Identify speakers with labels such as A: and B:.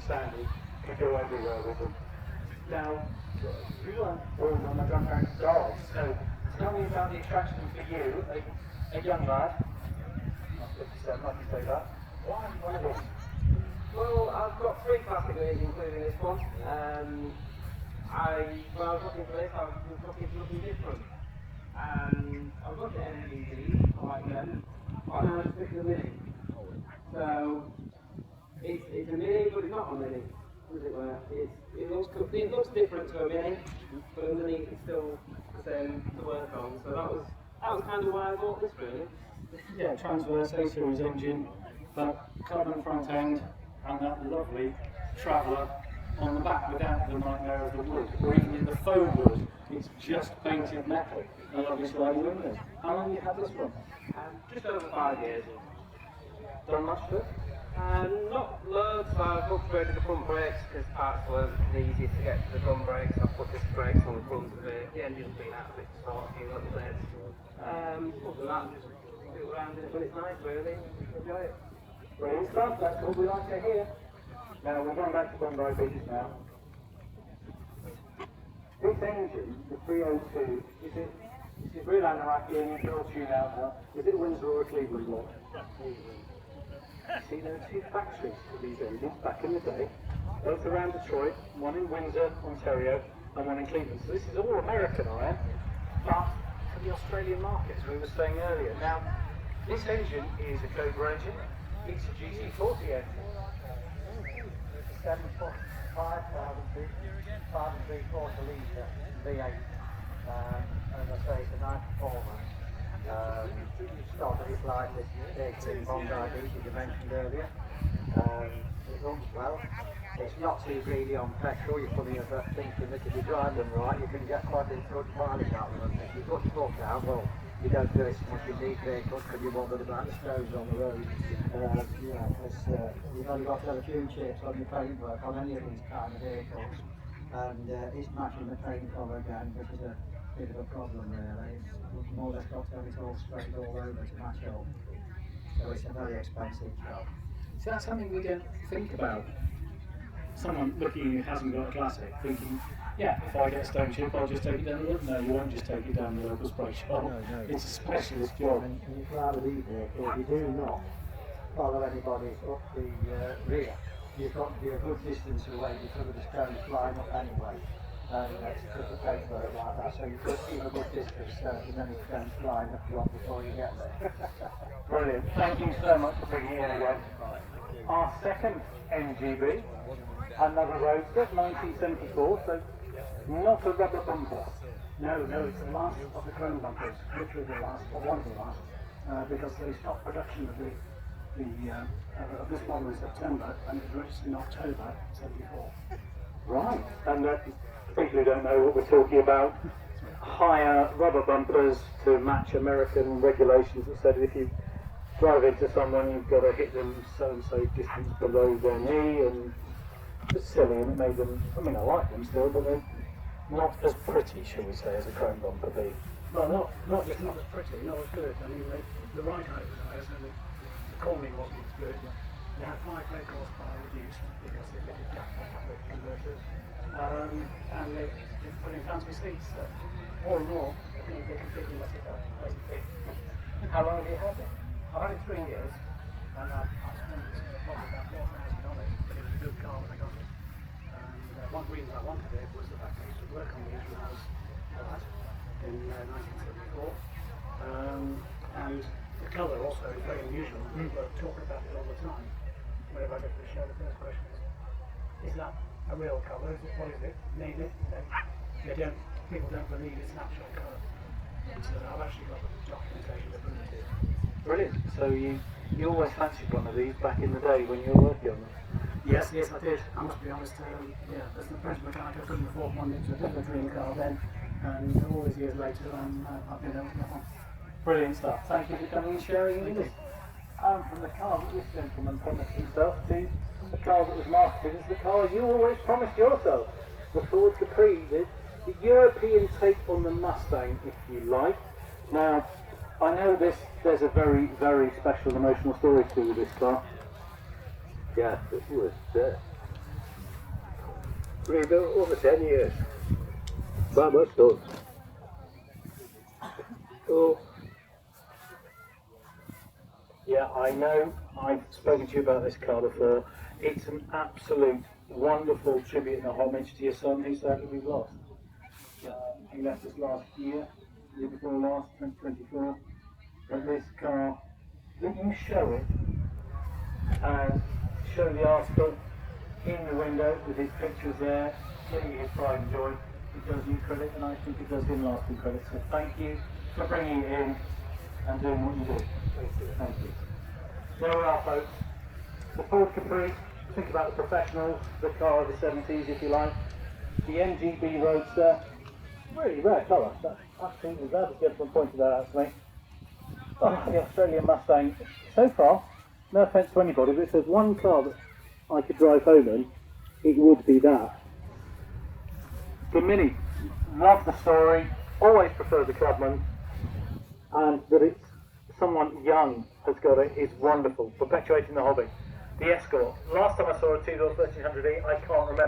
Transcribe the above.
A: Sandy could go everywhere with them. Now, you are born on my grandparents' dogs, so tell me about the attraction for you, a young lad. Not 57, I can say that. Why this?
B: Well, I've got three categories, including this one. When I was looking for this, I was looking for something different. And I was looking at MGB, like them, but now I just picked the Mini. So, it's a Mini, but it's not a Mini, as it were. It looks different to a Mini, but underneath it's still the same to work on. So that was kind of why I bought this, really.
A: Yeah, transverse A-series engine, but carbon front end, and that lovely Traveller on the back without the nightmare of the wood, or even in the faux wood. It's just painted metal. A lovely sliding windows. How long have you had this one?
B: Just over 5 years.
A: Done much to it?
B: Not loads, so I've upgraded the front brakes because parts weren't the easiest to get to the drum brakes. I've put disc brakes on the front of it, the engine's been out of it to sort a few little bits. Other than that, just do it around it when it's nice, really. Enjoy it.
A: Brilliant stuff, that's what we like to hear. Now we're going back to Bunbury Beach now. This engine, the 302, is it real Anoraki and it's all tuned out now? Is it Windsor or a Cleveland block? See, there are two factories for these engines back in the day, both around Detroit, one in Windsor, Ontario, and one in Cleveland. So this is all American iron, but for the Australian market, as we were saying earlier. Now, this engine is a Cobra engine. It's a GC40 engine.
C: 7.5 litre V8. As I say, it's a nice performance. Started it like this big Bondi Beach you mentioned earlier. It runs well. It's not too greedy on petrol. You're funny about thinking that if you drive them right, you can get quite a good mileage out of them. If you put your foot down, well, you don't do it so much in these vehicles because you're bothered about the stoves on the road. You've only got to have a few chips on your paintwork on any of these kind of vehicles. And it's matching the paint colour again, which is a bit of a problem really. It's more or less got to have it all sprayed all over to match up. So it's a very expensive job.
A: So that's something we don't think about. Someone looking who hasn't got a classic, thinking, yeah, if I get a stone chip, I'll just take it down the road. No, you won't just take it down the local spray shop.
C: No.
A: It's a specialist job.
C: And you fly with these vehicles, you do not follow anybody up the rear. You've got to be a good distance away because of the stones flying up anyway. And that's because the paintwork like that. So you've got to keep a good distance and then it's stones flying up you up before you get there.
A: Brilliant. Thank you so much for bringing it in again. Our second NGB, another Roadster, 1974, so not a rubber bumper.
D: No, it's the last of the chrome bumpers, literally the last, or one of the last, because they stopped production of of this model in September and it was registered in October '74.
A: Right, and people who don't know what we're talking about, higher rubber bumpers to match American regulations that said if you drive into someone you've got to hit them so distance below their knee, and it's silly, and it made them, I mean I like them still, but they're not as pretty, shall we say, as a chrome bumper be.
D: Well, not just not as pretty, not as good. I mean, the ride height was higher, so the cornering wasn't as good. They had 5 brake horsepower reduced because they fitted gas converters, and they put in fancy seats. So more and more, I think they completely let it go.
A: How long have you had it?
D: I've had it 3 years, and I spent probably about 4,000 on it, but it was a good car when I got it. And one of the reasons I wanted it was the fact that I used to work on these when I was lad in 1974. And the colour also is very unusual. People are talking about it all the time. Whenever I go to the show, the first question is that a real colour? What is it? Name it. People don't believe it's natural colour. So I've actually got the documentation to prove it.
A: Brilliant. So you always fancied one of these back in the day when you were working on them?
D: Yes, I did. I must be honest. As the French mechanic, I couldn't afford one. It was a bit of a dream car then, and all these years later, I've been able to get one.
A: Brilliant stuff. Thank you for coming and sharing with us. And from the car that this gentleman promised himself to the car that was marketed as the car you always promised yourself, the Ford Capri, the European take on the Mustang, if you like. Now, I know there's a very, very special emotional story to this car.
E: Yes, it was
A: Rebuilt over 10 years. That much done. Oh. Yeah, I know. I've spoken to you about this car before. It's an absolute wonderful tribute and a homage to your son, who sadly we've lost. He left us last year, year before last, 2024. But this car, let you show it and show the article in the window with his pictures there, giving you his pride and joy. It does you credit, and I think it does him lasting credit. So thank you for bringing it in and doing what you do. Thank you. There we are, folks. The Ford Capri, think about the professionals, the car of the 70s, if you like. The MGB Roadster, really rare colour. That's absolutely glad the gentleman pointed that out to me. Oh, the Australian Mustang. So far, no offence to anybody, but if there's one car that I could drive home in, it would be that. The Mini, love the story, always preferred the Clubman, and that it's someone young has got it is wonderful, perpetuating the hobby. The Escort, last time I saw a two-door 1300E, I can't remember.